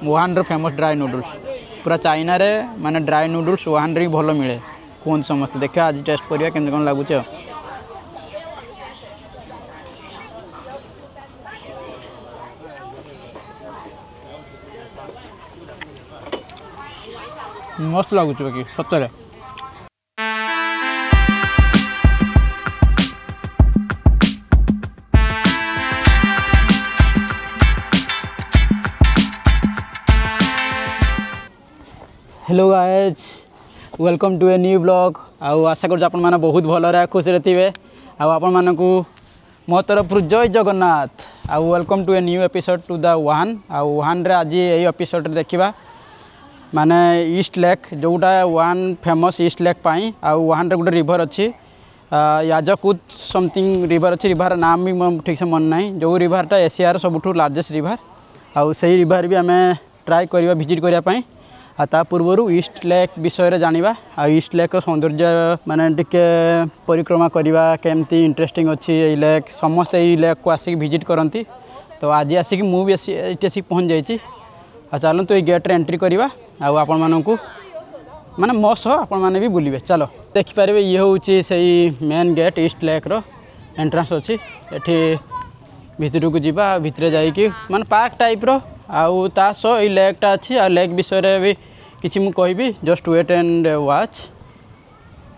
Wuhan रो famous dry noodles पूरा China रे माने ड्राई नूडल्स वुहान रे भल मिले कहते समस्त। देखा आज टेस्ट करिया केमती कौन लगुच। मस्त लगुच बाकी सतरे। Hello guys welcome to a new blog. आशा कर आपण मैंने बहुत भल खुशी थे। आपण मानक मो तरफ जय Jagannath. Welcome to a new episode to the Wuhan. Wuhan रे आज यही एपिसोड देखा माने ईस्ट लेक जोटा वुहान फेमस ईस्ट लेक पाई। वुहान रे गोटे रिवर अच्छी याजकुद समथिंग रिवर अच्छी। रिवर नाम भी ठीक से मन ना जो रिवरटा एशियार सबुठ लार्जेस्ट रिवर। से रिवर भी आम ट्राए करवा विजिट करने ता पूर्वर ईस्ट लेक विषय जाना। ईस्ट लेक सौंदर्य माने टिके परिक्रमा करवा केमती इंटरेस्टिंग अच्छी ये लेक समस्ते ये लेक को आसिक विजिट करती। तो आज आसिक मुझे आसिक पहुँच जाइए। चलते ये गेट्रे एंट्री करवा आपण मानू माने मो सह आपण मैंने भी बुलवे। चलो देखिपारे ये हूँ से मेन गेट ईस्ट लेक रो एंट्रांस अच्छी। एठी भितर को जीवा भितर जाइए माने पार्क टाइप रो आउ ता सह ये लेकटा अच्छी। आ लेक विषय भी किसी मु कहबी just wait and watch.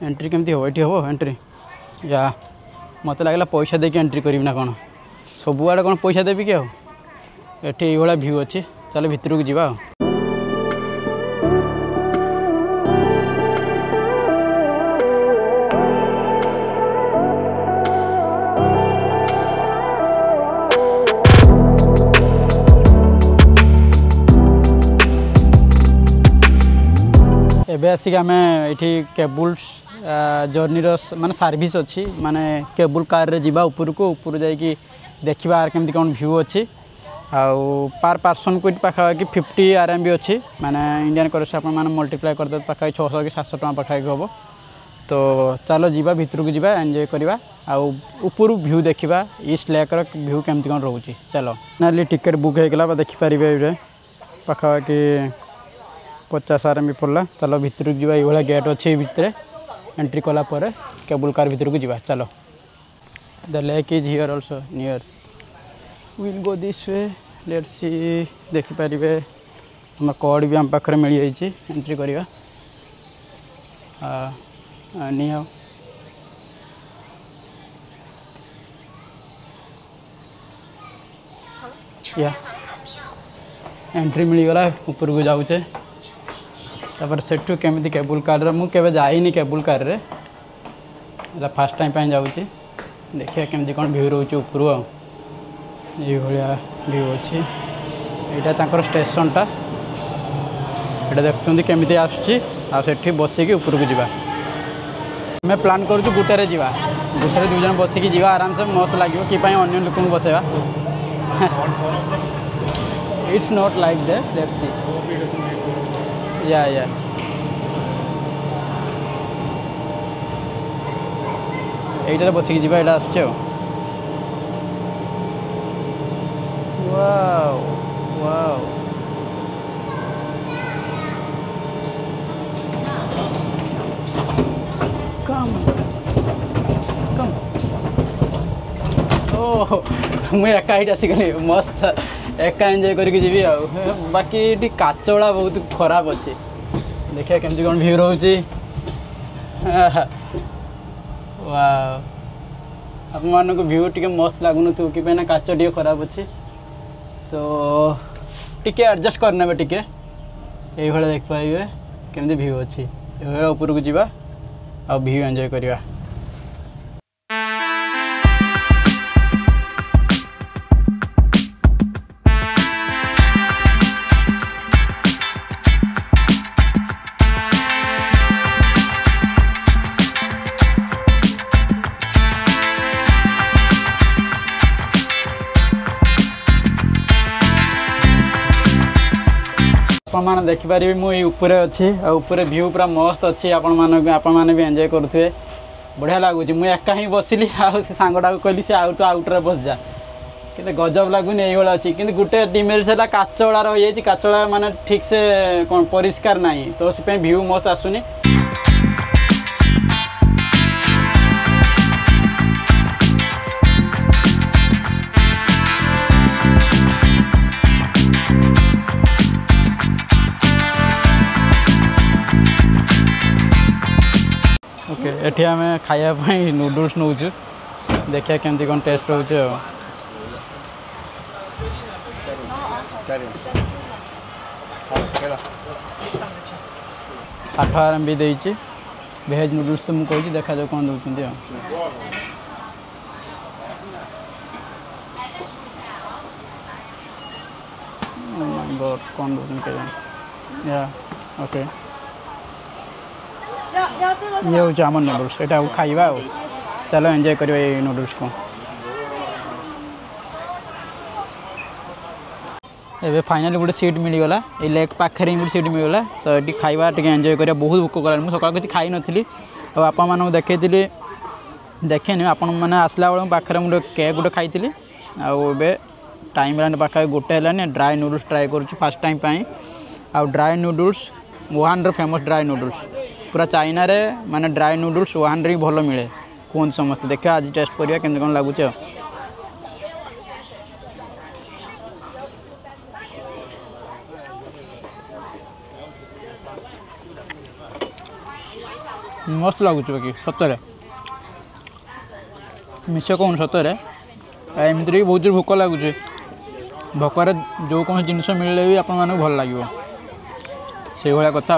Entry केमती हो ये हम एंट्री या मत लगला पैसा देके एंट्री करी ना कौन सबुआड़े कौन पैसा देवी कि एठी ये व्यू अच्छी। चलो भितर को जीवा। एबे आसिक आम ये केबुल्स जर्नी माने सर्विस अच्छी माने केबुल कार रे जीवा ऊपर को ऊपर जाइए देखा केमती कौन व्यू अच्छी। पर पर्सन को पाखापाखि 50 RMB अच्छी माने इंडियन करेंसी आप मल्टीप्लाई करदे पाखापाखि 600 कि 700 टका पाखापाखि हम। तो चलो जीवा भितर को जीवा एंजॉय करवा ऊपर व्यू देखा ईस्ट लेक व्यू केमती कौन रोचे। चलो नाली टिकेट बुक होगा देखिपारे पाखापाखि 50 RMB पड़ला। चलो भितर को जीवा ये गेट अच्छे भितर एंट्री कला केबल कार भितर को जीवा। चलो the lake is here also near will go this way let's see. देखिपारे हम कोड भी आम पाखे मिल जाइए एंट्री करवा नहीं या एंट्री मिलगला ऊपर को जाऊे। तापर सेठू केमिति केबल कार रे मुझे जाइनी केबल कार रे फर्स्ट टाइम जाऊँगी। देखिए केमती कौन व्यू रोचे ऊपर ये व्यू अच्छी। यहाँ स्टेशनटा ये देखते केमिति आसुची बसिकी ऊपर को जीवा। मैं प्लान करूँ गुटारे जीवा गुटारे 2 जन बसिकी जीवा आराम से मस्त लगे कि अन्य लोक बसेगा। It's not like that let's see या यहीटा बसिकी जीवा यहाँ आसुचे। वाओ वाओ कम कम ओह मुझे एका ही आसिकली मस्त एका एंजॉय करके जीवी। बाकी ये काचड़ा बहुत खराब अच्छे। देखिए केमती कौन व्यू रोचे। वाह आप व्यू टी मस्त लगुन थो कि काच टे खराब अच्छे। तो टिके एडजस्ट करने टिके ये देख पाइबे केमती व्यू अच्छी। ये ऊपर को जीवा आ व्यू एंजॉय करवा। आपने देखिपारे मुझे ऊपर अच्छी ऊपर व्यू पूरा मस्त अच्छी। आपने भी एंजॉय करुवे बढ़िया लगुच। मुझे एका ही बसिली से सांगटा को कहली से आउ तो आउटर बस जा कि गजब लगुनि ये अच्छी कि गोटे डिमेरिट्स है काचड़ा रही काचड़ा माने ठीक से कौन परिष्कार ना तो से व्यू मस्त आसुनी ओके एठी आम खायापाई नूडल्स नौ देखिए केमती कौन टेस्ट रोचे 8 आरएम भी भेज नूडल्स तो मुझे कही देखा कौन दौरान कौन दौरान या ओके ये हूँ आम नूडल्स यहाँ खाइबा चलो एंजॉय करियो ये नूडल्स को एबे फाइनली गोटे सीट मिलगला ये लेक पाखे गोटे सीट मिलगला तो ये खाइबा टे एंजॉय करिया बहुत भोक कला मुझे सकाल किसी खाई नी और आप देखी देखे आपण मैंने आसला बेल पाखे मुझे केक गोटे खाई आए टाइम है पाखे गोटे है ड्राई नूडल्स ट्राए कर फास्ट टाइम आउ dry noodles Wuhan famous dry noodles पूरा चाइना रे माने ड्राई नूडल्स वुहान रे भल मिले कहते समस्त देखा आज टेस्ट करिया केमती कौन लगुच मस्त लगुच बाकी सतरे मिस कौन सतरे एमती भी बहुत भोक लगुच भोकर जो कौन जिनस मिले भी आपण मानक भल लगे से भाया कथा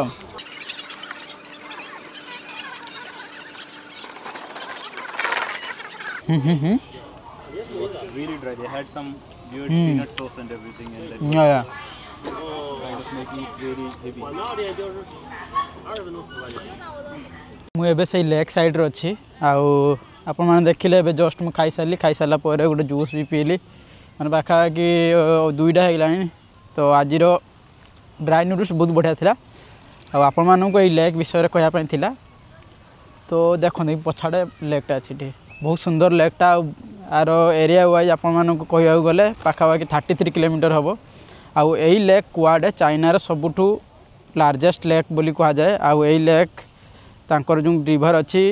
Really dry. They had some weird peanut sauce and everything, and that yeah. kind of making it very heavy. मुझे से लेक साइड रे अच्छी आपण मैंने देखिले ए जस्ट मुझे खाई सारा गोटे जूस भी पीली मैंने पाखापाखि 2टा होगा तो आज ड्राई नूडल्स बहुत बढ़िया था आपण मानक ये लेक विषय कहवाई था तो देखते पछाड़े लेकटा अच्छी बहुत सुंदर लेकटा आर एरिया वाइज आपण कह गले पाखापाखि 33 किलोमीटर हम आउ यही लेक कुआडे चाइनार सबुठू लार्जेस्ट लेक बोली कह जाए आउ यही लेक तांकर जो रिभर अच्छी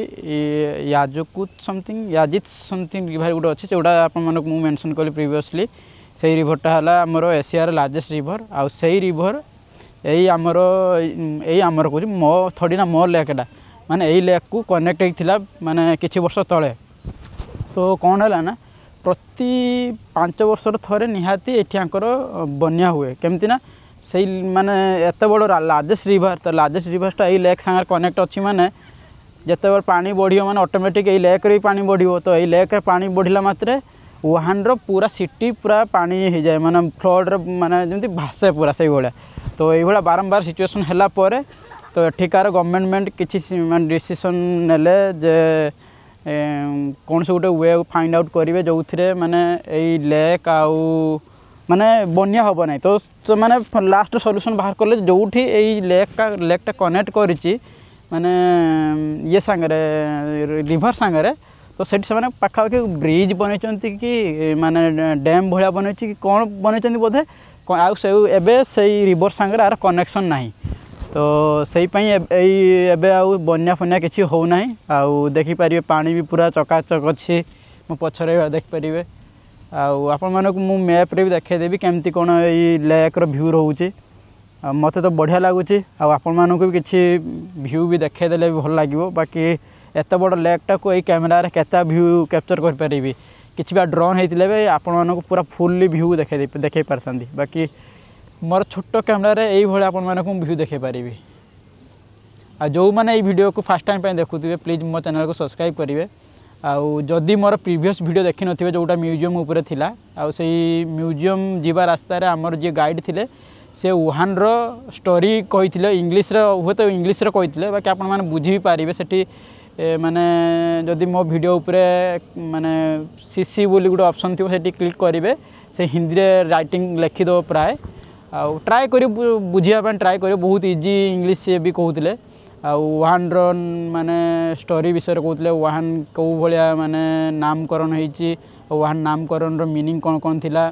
याजुकुत समथिंग याजित समथिंग रिभर गोटे अच्छी से आपण मानक मु मेंशन कली प्रीवियसली से रिभरटा है आमर एशियार लार्जेस्ट रिभर आउ से रिभर यही आमर कह मो थोड़ी ना मो लेकटा माने यही लेक को कनेक्ट होता माने किछि वर्ष तले तो कौन है ना प्रति 5 वर्ष थे निहाती ये बन्या हुए केमती ना से माने एत बड़ लार्जेस्ट रिभर तो लार्जेस्ट रिभरटा ये लेक सागर कनेक्ट अच्छी माने जिते बड़ पानी बढ़ियो माने ऑटोमेटिक ये लेक रे पानी बढ़ियो तो ये लेक रे पानी बढ़िला मात्रे वुहान रो पूरा सिटी पूरा पानी हो जाए माने फ्लड माने जमती भासे पूरा से भाया तो ये बारंबार सिचुएसन हैला परे तो एठिकार गवर्नमेंट किसी डिसीजन नेले जे कौन से गोटे वे फाइंड आउट करेंगे जो थे माने यही लेक आउ माने बन्या हम ना तो माने लास्ट सॉल्यूशन बाहर कले जो यही लेकटा कनेक्ट करी माने ये सांगरे रिभर सांगरे तो सेठी से पाखापाखि ब्रिज बनई कि माने डैम भाया बनई कि कौन बनई बोधे आउ से रिभर सांगरे आर कनेक्शन नहीं तो से एबे आउ बन्या फन्या किसी होना आउ देखिपारे पानी भी पूरा चकाचक अच्छी मो पछरे देखिपारे आपण मानक मु मैप रे भी देखेदेवी केमती कौन ये लेक रो व्यू रोचे मत तो बढ़िया लगुच आपण मानक भी किसी व्यू भी देखेदेले भी भल लगे बाकी एत बड़ लेकटा को यही कैमेरा केता व्यू कैप्चर कर पारिबी किसी भी ड्रोन होते भी आपण मानक पूरा फुल्ली व्यू देखे पारथांती बाकी मोर छोट कैमेरा यही भाई आपण मानक व्यू देखे पारिबी आ जो मैंने ये वीडियो को फास्ट टाइम देखुए प्लीज मो चैनल को सब्सक्राइब करेंगे आउ जदि मोर प्रीवियस वीडियो देखि नथिबे जोटा म्यूजियम ऊपर थिला आउ से म्यूजियम जीवा रास्ता रे हमर जे गाइड थिले से वुहान रो स्टोरी कहिथिले इंग्लिश रे हुए तो इंग्लिश रे कहिथिले बाकी आपण माने बुझी भी पारिबे सेठी माने जदि मो वीडियो ऊपर माने सीसी बोली गोटे ऑप्शन थी सेठी क्लिक करेंगे से हिंदी रे राइटिंग लिखिदेव प्राय आउ ट्राए कर बुझापी ट्राए कर बहुत इजी इंग्लिश भी कहते वुहान माने स्टोरी विषय कहते वुहान कौ भाया माने नामकरण होती वहाँ नामकरण मीनिंग कौन कौन थिला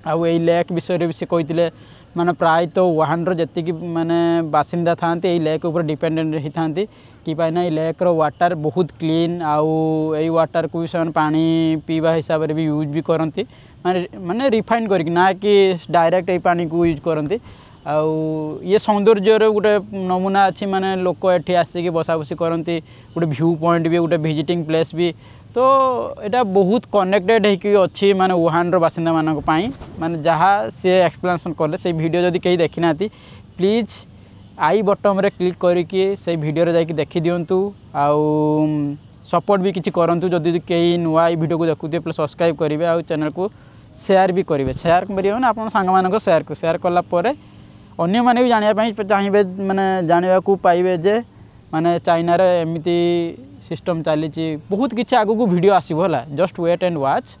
आउ ए लेक विषय भी से कहते माने प्रायतः वहानर जी माने बासिंदा था लेक उपर डिपेंडेंट रही था कि ना लेक रो वाटर बहुत क्लीन आउ ए वाटर को भी पानी पीवा हिसाब से भी यूज भी करती माने माने रिफाइन करके ना कि डायरेक्ट ए पानी को यूज करती आउ ये सौंदर्य गोटे नमूना अच्छी माने लोक एठी आसिक बसा बसी करती गोटे व्यू पॉइंट भी गोटे विजिटिंग प्लेस भी तो यहाँ बहुत कनेक्टेड होची माने वुहान रो बासिंदा मानक पई माने जहाँ सी एक्सप्लेनेशन कले से वीडियो जदि कहीं देखी ना प्लीज आई बटन रे क्लिक करके से वीडियो रे जाके देखी दियंतु आउ सपोर्ट भी किसी करंतु जदि कहीं नुआ वीडियो को देखुते प्लीज सब्सक्राइब करेंगे आउ चैनल को शेयर भी करेंगे शेयर करेंगे ना आप सांग मान शेयर कलापर अन्य मैंने भी जानापी चाहिए माने जाना को पाइबे जे माने चाइना रे एमती सिस्टम चली बहुत किसी आगू को वीडियो आसो है जस्ट वेट एंड वाच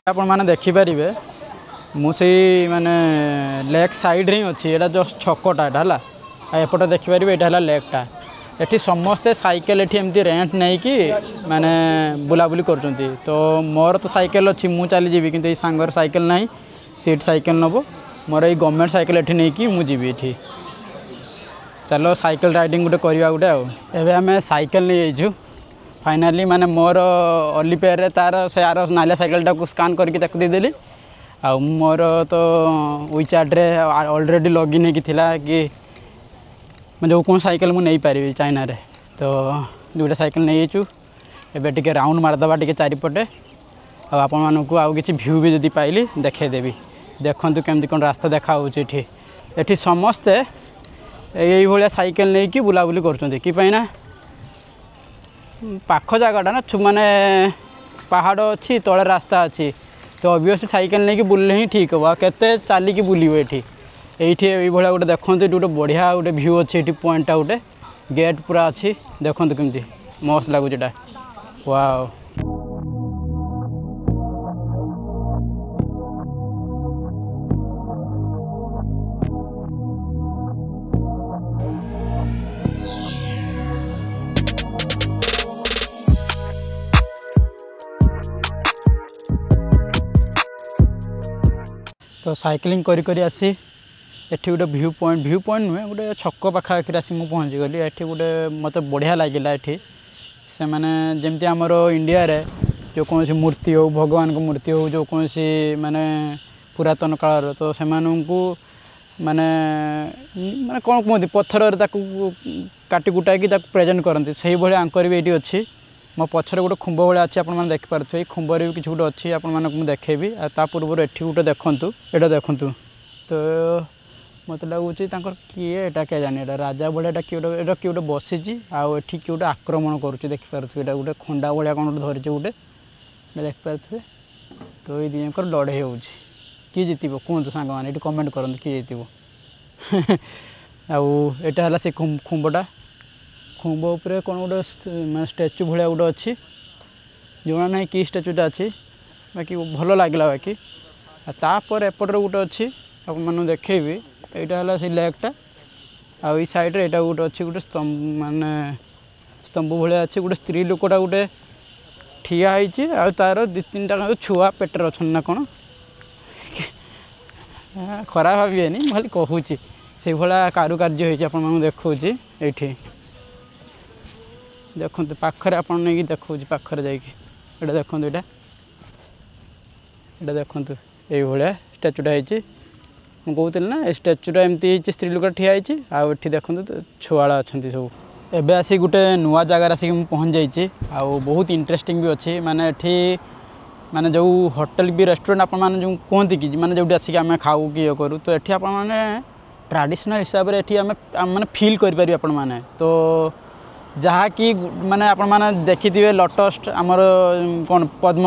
आपण माने देखिपारे मुझे माने लेक साइड रे अच्छी एटा जस्ट छकटा है एपटे देखिपारे यहाँ लेकटा एठी समस्ते साइकेल एठी एमती रेंट नहीं कि माने बुलाबुली करचंती तो मोर तो साइकेल अच्छी मु चली जीवी किंतु सांगर साइकेल नहीं सीट साइकेल नब मोर ये गवर्नमेंट साइकेल एठी नहीं कि मु जीवी एठी चलो साइकेल राइडिंग गोटे करवा गोटे एबे आमे साइकेल नहीं जाइछु फाइनाली माने मोर अलीपेयर रे तार से आर नालिया साइकेलटा को स्कान करके देदेली आ मोर तो वीचार्ट रे ऑलरेडी लॉगिन है कि थिला कि जो कौन साइकेल मुझे नहीं पारि चाइना रे तो दुटा साइकेल नहीं जाइछु एबे टिके राउंड मारदबा टिके चारिपटे आपण मानकु आउ किछि व्यू भी जदी पाइली देखेदेवी देखंतु केमती कोन रास्ता देखा होछि एठी समस्ते एई भलिया साइकेल नहीं कि बुलाबुली करचंती कि ना पाख जगटा ना माने पहाड़ अच्छी तले रास्ता अच्छी तो ऑब्वियसली साइकेल नहीं कि बुलले ही ठीक हम केते चलिकी बुलियो एठी एठी ए भलिया गोटे देखंतु गोटे बढ़िया गोटे व्यू अच्छी एठी पॉइंट गोटे गेट पूरा अच्छी देखंतु केमती मस्त लागुच एटा वाओ तो साइकिलिंग करी आसी एठी गोटे व्यू पॉइंट नुहे गोटे छक पाखापाखि आसी मुझे पहुँची गली एठी गोटे मत बढ़िया लगिला एठी से माने जेमती आमर इंडिया रे जो कौन मूर्ति हो भगवान को मूर्ति हो जो कौन माने पुरातन काल तो से माने माने कौन कहते पत्थर काटी कुटाई प्रेजेंट करती से भाई आंकर भी ये अच्छी मो पछरे गोटे खुंब भाया अच्छी आप देखिपे खुंबर भी किसी गोटे अच्छी आपको देखेबी ता पूर्व एठी गोटे देखु एटा देखु तो मत लगुच किए एटा क्या जाने एटा राजा भाया किए गोटे बसी आउ एठी किए गोटे आक्रमण करुच्चे देखिपे एटा गोटे खंडा भाया कौन गोटे धरिचे गोटे देखिपे तो ये दिजर लड़े हो किए जीत कहतु सांग मैंने ये कमेंट करूँ किए जीत आउ से खुंबटा खुंब उपरे कौन गोटे मैं स्टैच्यू भाया गोटे अच्छी जोना ना कि स्टैच्यूटा अच्छी बाकी भल लगे बाकी तापर एपटर गोटे अच्छी आप देखेबी यहाँ से लेकटा आई साइड रे गोटे अच्छी गोटे स्तंभ माने स्तंभ भाया अच्छी गोटे स्त्री लोकटा गोटे ठिया होती तार दि तीन टा छुआ पेटर अच्छा ना कौन खराब भावेनि खाली कहूँ से भाया कारुकार्य होती देखा ये देखो पाखरे आप नहीं देखा पाखरे जाइए देखो यहाँ देखो ये स्टैच्यूटा होती मुझे कहती ना स्टैच्यूटा एमती स्त्री लोक ठिया होती देखो छुआड़ा अच्छा सब एबे आसी गोटे नुआ जगार आसिक पहुँच जाइए आउ बहुत इंटरेस्टिंग भी अच्छी माने एठी माने जो होटल भी रेस्टोरेंट आप जो कहते कि माने जो आसिक आम खाऊ कि ये करूँ तो ये आप ट्रेडिशनल हिसाब से ये आम फिल करें आपण मैंने तो जहाँ कि माने आपण माने देखिथिबे लोटस आमर कौन पद्म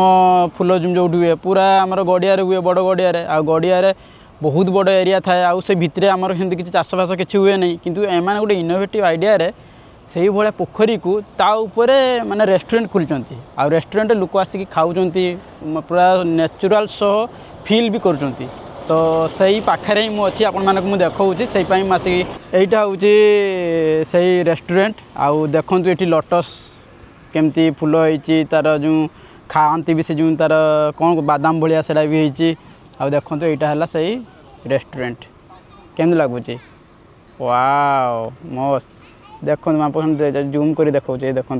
फूल जो हुए पूरा आमर गड़िया हुए बड़ गड़िया आ गड़िया बहुत बड़ एरिया थाए आउ से भितरे आमर सेमती किसी चाषबास किसी हुए नहीं किंतु एमाने गोटे इनोवेटिव आइडिया से भाया पोखरी को ता उपरे माने रेस्टोरेंट खोलचंती आ रेस्टोरेंट लोक आसिक खाऊंती पूरा नेचुरल सह फील भी करुँच तो सही पाखे ही मुझे आपण मानक मुझे देखा से आसिक यहीटा हूँ से रेस्टोरेंट आउ देखु ये लोटस केमती फुल होती तार जो खाती भी से जो तार कौन बादाम भाया से भी होती आ देखो यहाँ है सही रेस्टोरेंट केमती लगुच वाओ मस्त देखो जूम कर देखा देखो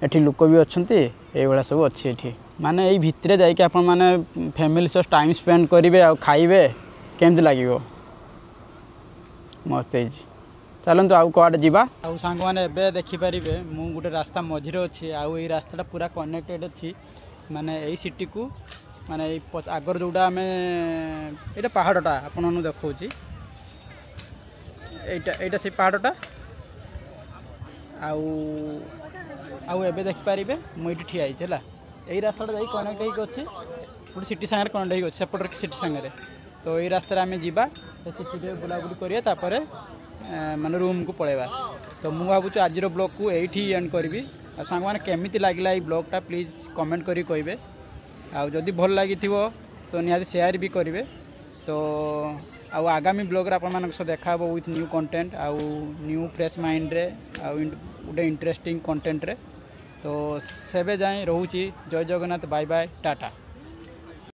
ये लोक भी अच्छा ये सब अच्छी ये माने यही भितर जाकि आप फैमिली सह टाइम स्पेंड करेंगे आ खाइबे केमती लगे मस्त है चलतु आउ कड़े जावा आउ सांग मैंने एवं देखिपारे मु गोटे रास्ता मझे अच्छी आउ ये रास्ता पूरा कनेक्टेड अच्छी माने यही सिटी को माने आगर जोटा आम ये पहाड़टा आपन देखा यहाँ से पहाड़टा आउ एबे देखिपारे मुझे ठिया है यही रास्ता जा कनेक्ट होगी अच्छे गोटे सिटी सागर कनेक्ट होगी सेपटर सिटी सागर तो यही रास्ता आम जा सिटी बुलाबुली करें माने रूम को पलैबा तो मुझे भावुँ आज ब्लॉग को यही एंड करी सांग मैंने केमी लगे ये ब्लॉगटा प्लीज कमेंट करी कहे आदि भल लगी तो निहाती शेयर भी करेंगे तो आउ आगामी ब्लॉग आप देखा विथ न्यू कंटेंट आउ न्यू फ्रेश माइंड रे आउ गोटे इंटरेस्टिंग कंटेंट रे तो सेबे जाए रोची जय जगन्नाथ बाय बाय टाटा।